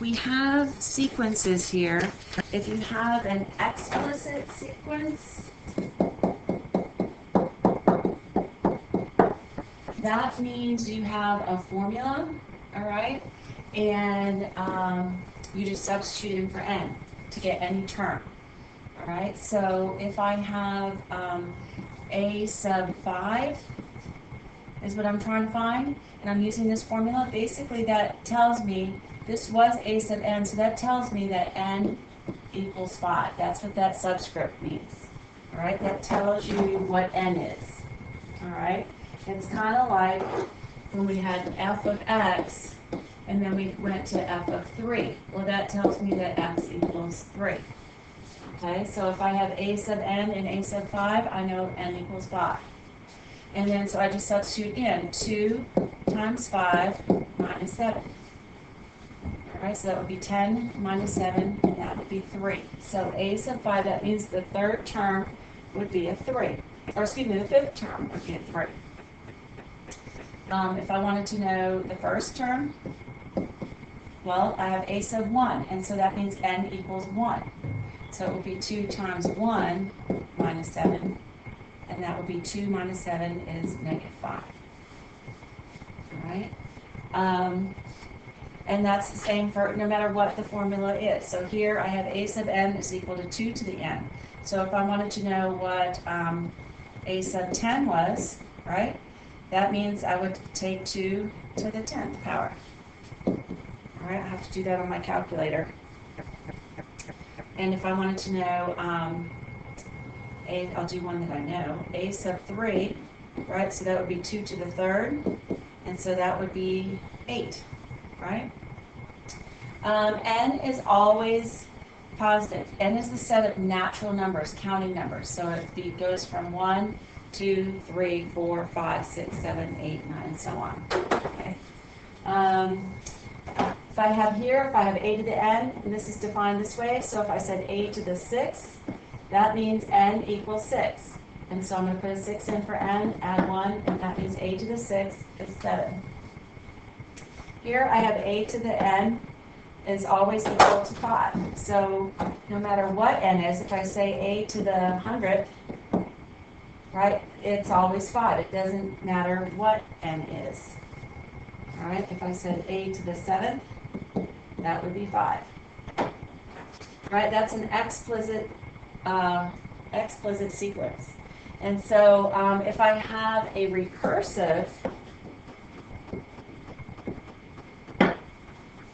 we have sequences here. If you have an explicit sequence, that means you have a formula, all right? And you just substitute in for n to get any term, all right? So if I have a sub 5 is what I'm trying to find, and I'm using this formula, basically that tells me this was a sub n, so that tells me that n equals 5. That's what that subscript means, all right? That tells you what n is, all right? It's kind of like when we had f of x, and then we went to f of 3. Well, that tells me that x equals 3. Okay, so if I have a sub n and a sub 5, I know n equals 5. And then, so I just substitute in 2 times 5 minus 7. All right, so that would be 10 minus 7, and that would be 3. So a sub 5, that means the third term would be a 3. Or excuse me, the fifth term would be a 3. If I wanted to know the first term, well, I have a sub 1, and so that means n equals 1. So it would be 2 times 1 minus 7, and that would be 2 minus 7 is negative 5. All right? And that's the same for no matter what the formula is. So here I have a sub n is equal to 2 to the n. So if I wanted to know what a sub 10 was, right, that means I would take 2 to the 10th power. All right, I have to do that on my calculator. And if I wanted to know, I'll do one that I know, a sub 3, right, so that would be 2 to the 3rd, and so that would be 8, right? N is always positive. N is the set of natural numbers, counting numbers. So it goes from 1, 2, 3, 4, 5, 6, 7, 8, 9, and so on. Okay. If I have a to the n, and this is defined this way, so if I said a to the 6th, that means n equals 6. And so I'm going to put a 6 in for n, add 1, and that means a to the 6th is 7. Here I have a to the n is always equal to 5. So no matter what n is, if I say a to the 100th, right, it's always 5. It doesn't matter what n is. All right, if I said a to the 7th, that would be 5. Right, that's an explicit sequence. And so if I have a recursive,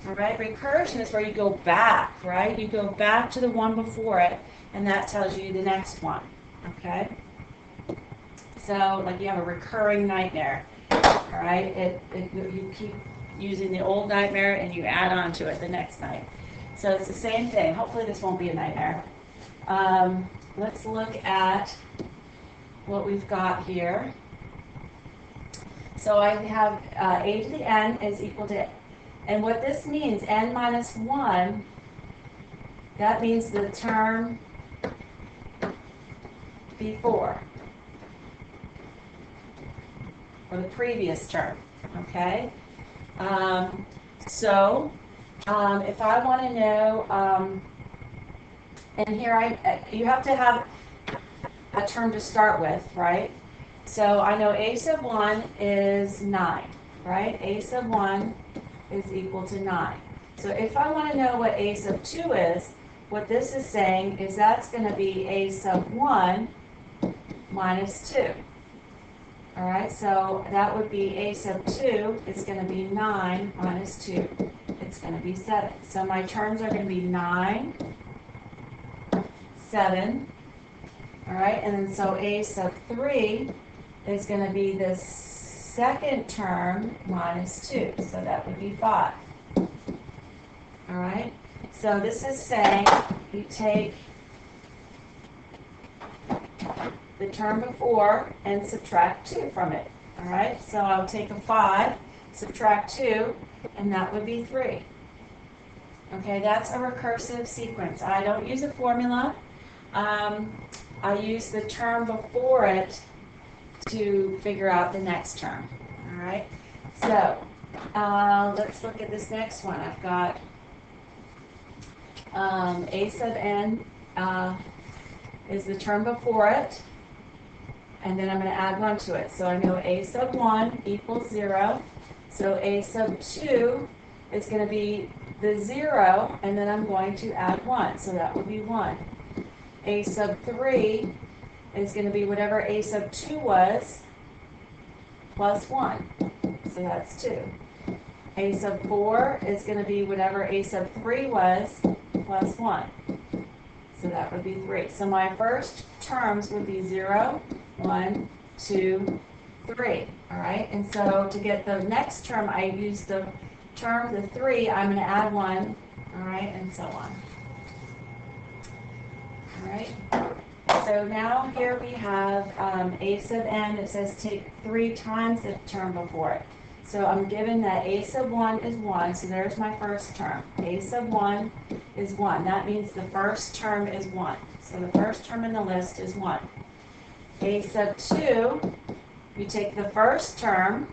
all right, recursion is where you go back, right? You go back to the one before it, and that tells you the next one, okay? So, like you have a recurring nightmare, all right? You keep using the old nightmare, and you add on to it the next night. So it's the same thing. Hopefully this won't be a nightmare. Let's look at what we've got here. So I have a to the n is equal to, and what this means, n minus 1, that means the term before, or the previous term, okay? If I want to know, and here you have to have a term to start with, right? So I know a sub 1 is 9, right? A sub 1 is equal to 9. So if I want to know what a sub 2 is, what this is saying is that's going to be a sub 1 minus 2. All right, so that would be a sub 2 is going to be 9 minus 2. It's going to be 7. So my terms are going to be 9, 7. All right, and then so a sub 3 is going to be the second term minus 2. So that would be 5. All right, so this is saying you take the term before and subtract 2 from it. All right, so I'll take a 5, subtract 2, and that would be 3. Okay, that's a recursive sequence. I don't use a formula. I use the term before it to figure out the next term. All right, so let's look at this next one. I've got A sub n is the term before it, and then I'm going to add 1 to it. So I know a sub 1 equals 0. So a sub 2 is going to be the 0, and then I'm going to add 1. So that would be 1. A sub 3 is going to be whatever a sub 2 was plus 1. So that's 2. A sub 4 is going to be whatever a sub 3 was plus 1. So that would be 3. So my first terms would be 0, 1, 2, 3. All right? And so to get the next term, I use the term, the 3, I'm going to add 1, all right, and so on. All right? So now here we have a sub n. It says take 3 times the term before it. So I'm given that a sub 1 is 1, so there's my first term. A sub 1 is 1. That means the first term is 1. So the first term in the list is 1. A sub 2, you take the first term,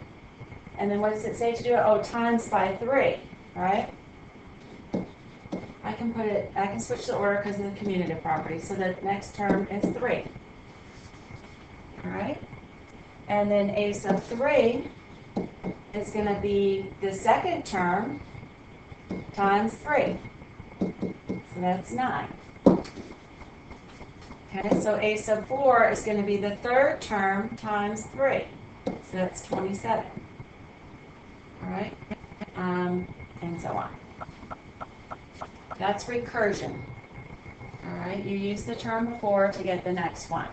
and then what does it say to do it? Oh, times by 3, right? I can switch the order because of the commutative property. So the next term is 3. All right? And then a sub 3 is going to be the second term times 3. So that's 9. Okay, so a sub 4 is going to be the third term times 3. So that's 27. All right? And so on. That's recursion. All right? You use the term before to get the next one.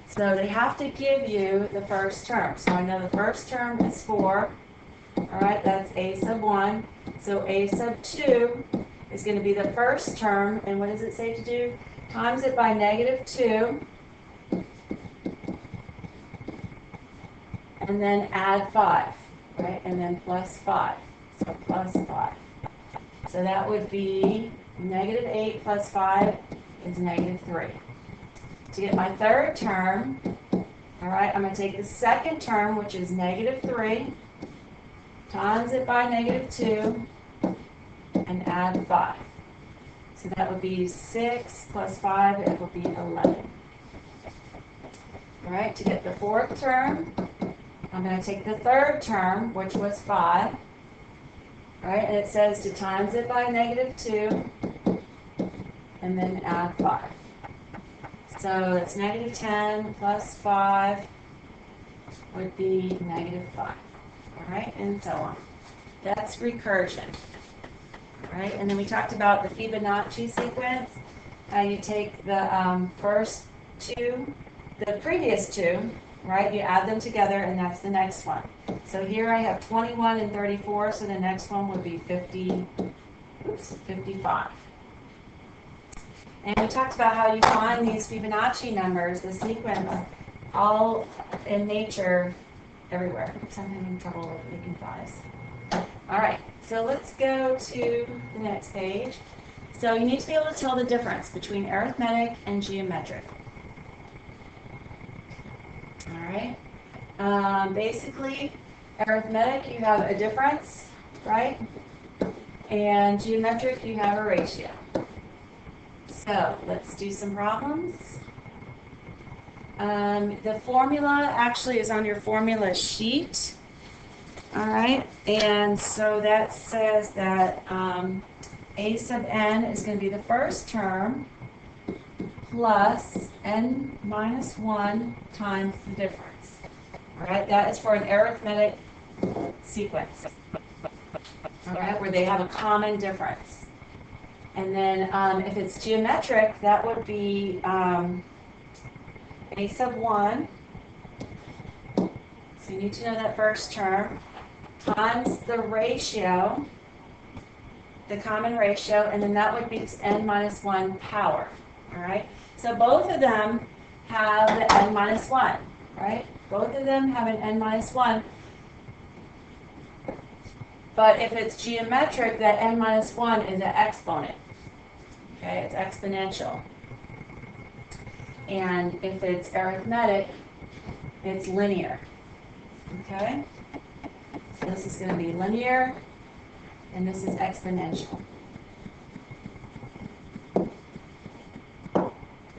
So they have to give you the first term. So I know the first term is 4. All right, that's a sub 1. So a sub 2 is going to be the first term. And what does it say to do? Times it by negative 2. And then add 5. Right? And then plus 5. So plus 5. So that would be negative 8 plus 5 is negative 3. To get my third term, all right, I'm going to take the second term, which is negative 3, times it by negative 2, and add 5. So that would be 6 plus 5, it would be 11. All right, to get the fourth term, I'm going to take the third term, which was 5. All right, and it says to times it by negative 2, and then add 5. So that's negative 10 plus 5 would be negative 5. All right, and so on. That's recursion. All right, and then we talked about the Fibonacci sequence. You take the first 2, the previous 2, right? You add them together, and that's the next one. So here I have 21 and 34, so the next one would be 55. And we talked about how you find these Fibonacci numbers, the sequence, all in nature, everywhere. So I'm having trouble with making 5s. All right, so let's go to the next page. So you need to be able to tell the difference between arithmetic and geometric. All right. Basically, arithmetic, you have a difference, right? And geometric, you have a ratio. So let's do some problems. The formula actually is on your formula sheet. All right, and so that says that a sub n is going to be the first term plus n minus 1 times the difference. All right, that is for an arithmetic sequence. All right, where they have a common difference. And then if it's geometric, that would be a sub 1. So you need to know that first term times the ratio, the common ratio, and then that would be n minus 1 power. All right. So both of them have the n minus 1. Right. Both of them have an n minus 1. But if it's geometric, that n minus 1 is an exponent. Okay, it's exponential. And if it's arithmetic, it's linear. Okay? So this is going to be linear, and this is exponential.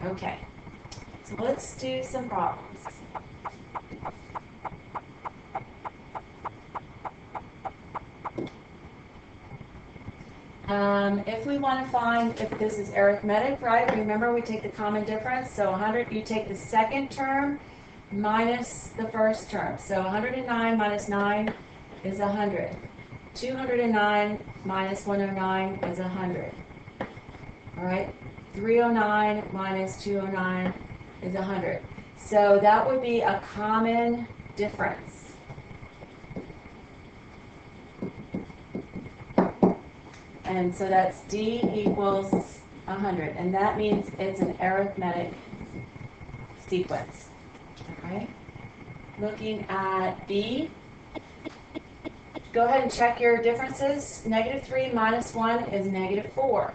Okay, so let's do some problems. If we want to find if this is arithmetic, right? Remember we take the common difference. So 100, you take the second term minus the first term. So 109 minus 9 is 100. 209 minus 109 is 100. All right? 309 minus 209 is 100. So that would be a common difference. And so that's D equals 100. And that means it's an arithmetic sequence. Okay? Looking at B, go ahead and check your differences. -3 minus 1 is -4.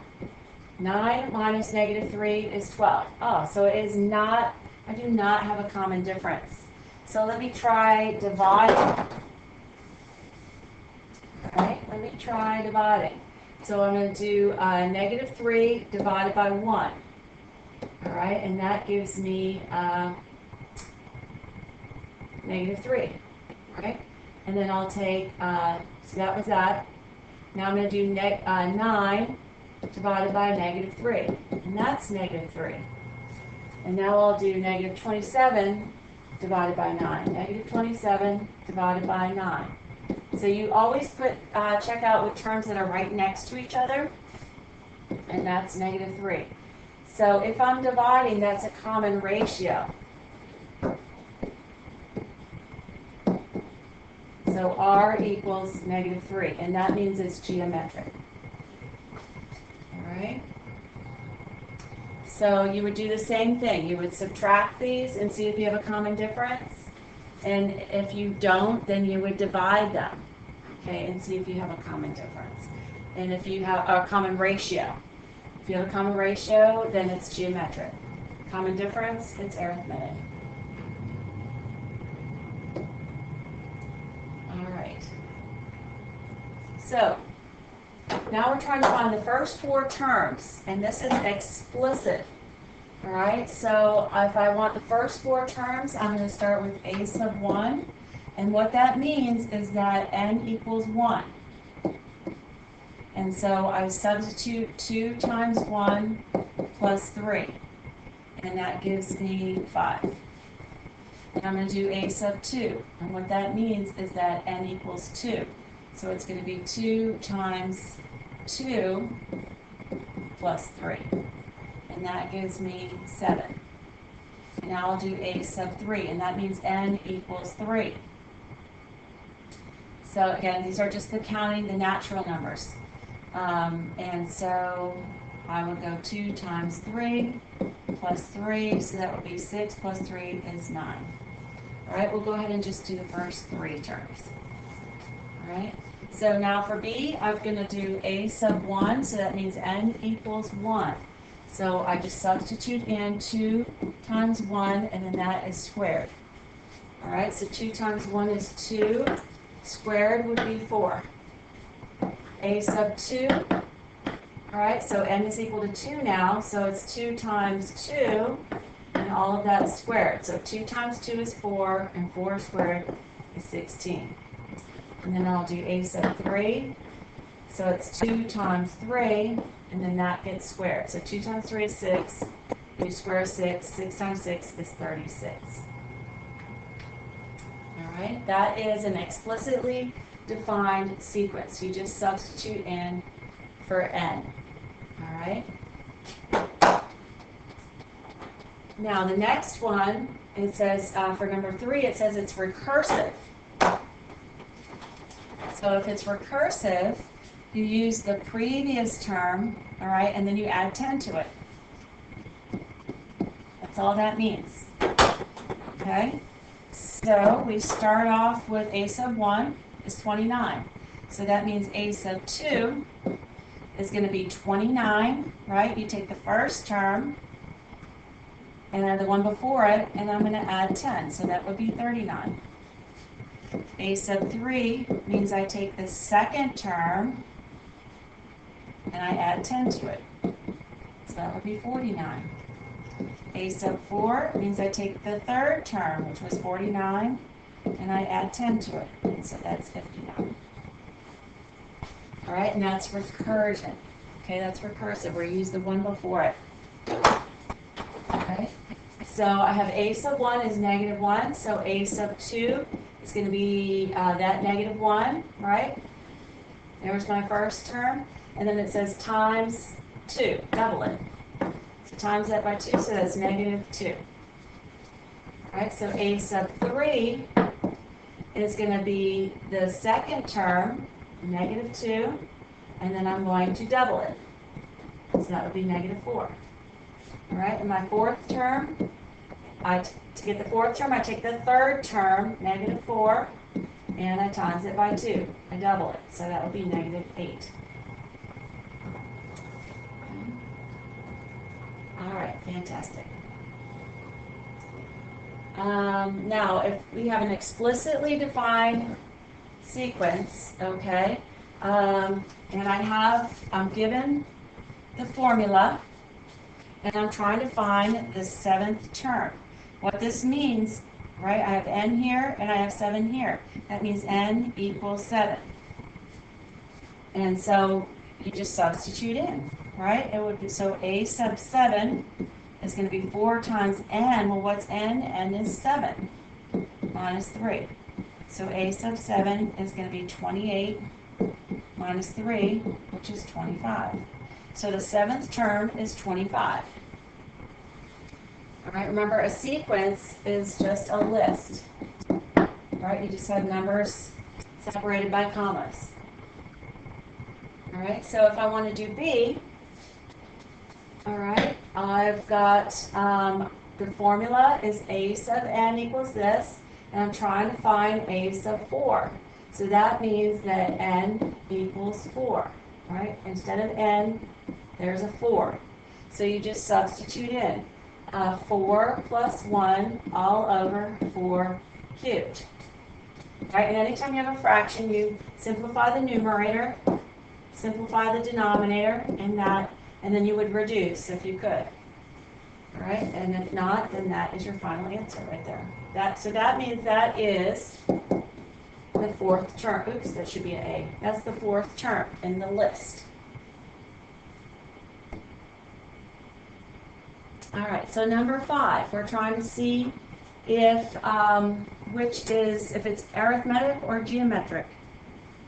9 minus -3 is 12. Oh, so it is not, I do not have a common difference. So let me try dividing. All right, let me try dividing. So I'm going to do -3 divided by 1. All right, and that gives me -3. Right? And then I'll take, so that was that. Now I'm going to do 9 divided by -3. And that's -3. And now I'll do -27 divided by 9. -27 divided by 9. So you always put check out with terms that are right next to each other, and that's -3. So if I'm dividing, that's a common ratio. So R equals -3, and that means it's geometric. All right. So you would do the same thing. You would subtract these and see if you have a common difference. And if you don't, then you would divide them, okay, and see if you have a common difference. And if you have a common ratio. If you have a common ratio, then it's geometric. Common difference, it's arithmetic. All right. So, now we're trying to find the first 4 terms, and this is explicit. All right, so if I want the first 4 terms, I'm going to start with a sub 1. And what that means is that n equals 1. And so I substitute 2 times 1 plus 3. And that gives me 5. And I'm going to do a sub 2. And what that means is that n equals 2. So it's going to be 2 times 2 plus 3. And that gives me 7. And now I'll do a sub 3, and that means n equals 3. So again, these are just the counting the natural numbers. And so I would go 2 times 3 plus 3, so that would be 6 plus 3 is 9. All right, we'll go ahead and just do the first 3 terms. All right, so now for B, I'm going to do a sub 1, so that means n equals 1. So I just substitute in 2 times 1, and then that is squared. All right, so 2 times 1 is 2. Squared would be 4. A sub 2. All right, so n is equal to 2 now, so it's 2 times 2, and all of that is squared. So 2 times 2 is 4, and 4 squared is 16. And then I'll do a sub 3. So it's 2 times 3, and then that gets squared. So 2 times 3 is 6. You square 6. 6 times 6 is 36. All right, that is an explicitly defined sequence. You just substitute in for n. All right. Now the next one, it says for number 3, it says it's recursive. So if it's recursive, you use the previous term, all right, and then you add 10 to it. That's all that means. Okay? So we start off with a sub 1 is 29. So that means a sub 2 is going to be 29, right? You take the first term and then the one before it, and I'm going to add 10. So that would be 39. A sub 3 means I take the second term and I add 10 to it. So that would be 49. A sub 4 means I take the third term, which was 49, and I add 10 to it. And so that's 59. All right, and that's recursion. Okay, that's recursive. We use the one before it. Okay, so I have a sub 1 is negative 1, so a sub 2 is going to be that negative 1, right? There's my first term. And then it says times 2, double it. So times that by 2, so that's negative 2. All right, so a sub 3 is going to be the second term, negative 2, and then I'm going to double it. So that would be negative 4. All right, and my fourth term, to get the fourth term, I take the third term, negative 4, and I times it by 2. I double it, so that would be negative 8. All right, fantastic. Now, if we have an explicitly defined sequence, okay, and I'm given the formula, and I'm trying to find the seventh term. What this means, right, I have n here and I have 7 here. That means n equals 7. And so you just substitute in, right? It would be, so a sub 7 is going to be 4 times n. Well, what's n? N is 7 minus 3. So a sub 7 is going to be 28 minus 3, which is 25. So the seventh term is 25. All right, remember a sequence is just a list. All right, you just have numbers separated by commas. All right, so if I want to do B, all right, I've got the formula is a sub n equals this, and I'm trying to find a sub 4. So that means that n equals 4, right? Instead of n, there's a 4. So you just substitute in 4 plus 1 all over 4 cubed. Right, and anytime you have a fraction, you simplify the numerator, simplify the denominator, and then you would reduce if you could. All right, and if not, then that is your final answer right there. So that means that is the fourth term. Oops, that should be an A. That's the fourth term in the list. All right, so number 5, we're trying to see if if it's arithmetic or geometric.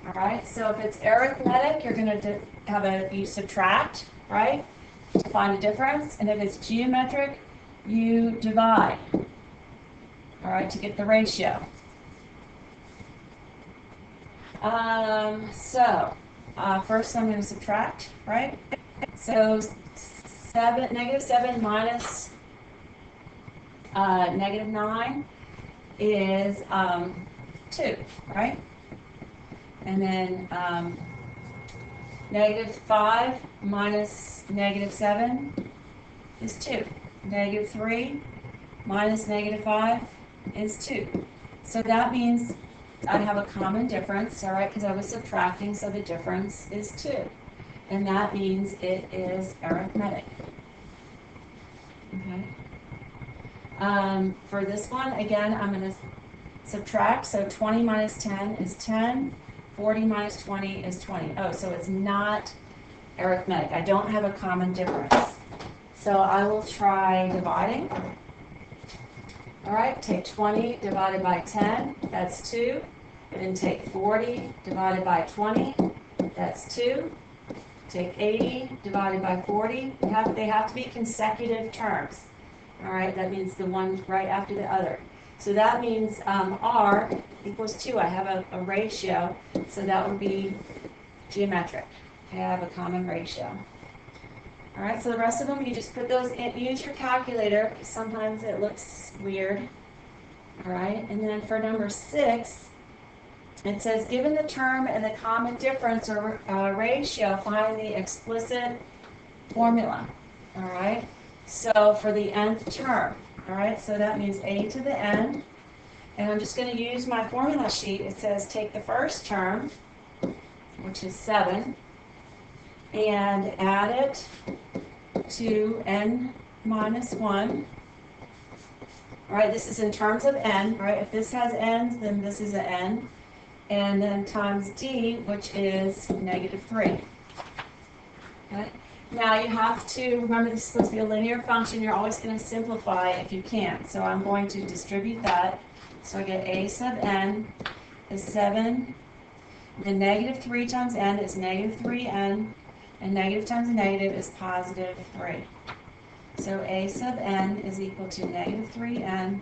All right, so if it's arithmetic, you're going to you subtract, right, to find a difference, and if it's geometric, you divide, all right, to get the ratio. First I'm going to subtract, right? So negative 7 minus negative 9 is 2, right? And then negative 5 minus negative 7 is 2. Negative 3 minus negative 5 is 2. So that means I have a common difference, all right, because I was subtracting, so the difference is 2. And that means it is arithmetic. Okay. For this one, again, I'm going to subtract. So 20 minus 10 is 10. 40 minus 20 is 20. Oh, so it's not arithmetic. I don't have a common difference. So I will try dividing. All right, take 20 divided by 10, that's 2. Then take 40 divided by 20, that's 2. Take 80 divided by 40. They have to be consecutive terms. All right, that means the one right after the other. So that means R equals 2. I have a ratio, so that would be geometric. Okay, I have a common ratio. All right, so the rest of them, you just put those in. Use your calculator, because sometimes it looks weird. All right, and then for number 6, it says, given the term and the common difference or ratio, find the explicit formula. All right, so for the nth term, all right, so that means a to the n, and I'm just going to use my formula sheet. It says take the first term, which is 7, and add it to n minus 1. All right, this is in terms of n, right? If this has n's, then this is an n. And then times d, which is negative 3. Okay? Now you have to remember this is supposed to be a linear function. You're always going to simplify if you can. So I'm going to distribute that. So I get a sub n is 7. Then negative 3 times n is negative 3n. And negative times a negative is positive 3. So a sub n is equal to negative 3n.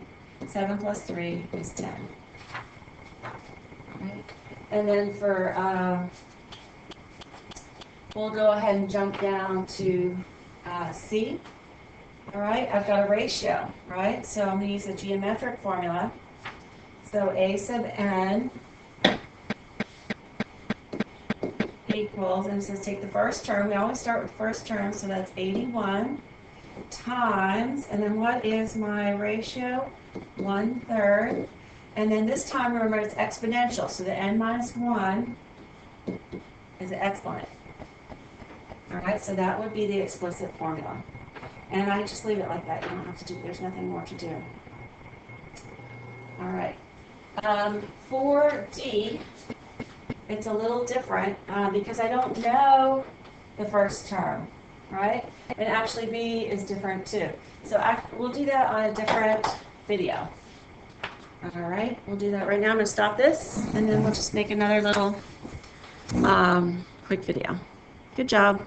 7 plus 3 is 10. Right? And then for, we'll go ahead and jump down to C. All right, I've got a ratio, right? So I'm going to use a geometric formula. So a sub n equals, and it says take the first term. We always start with the first term, so that's 81 times, and then what is my ratio? 1/3. And then this time, remember, it's exponential, so the n minus 1 is an exponent. All right, so that would be the explicit formula. And I just leave it like that. You don't have to do, there's nothing more to do. All right. For D, it's a little different because I don't know the first term, right? And actually B is different too. So we'll do that on a different video. All right, we'll do that right now. I'm going to stop this, and then we'll just make another little quick video. Good job.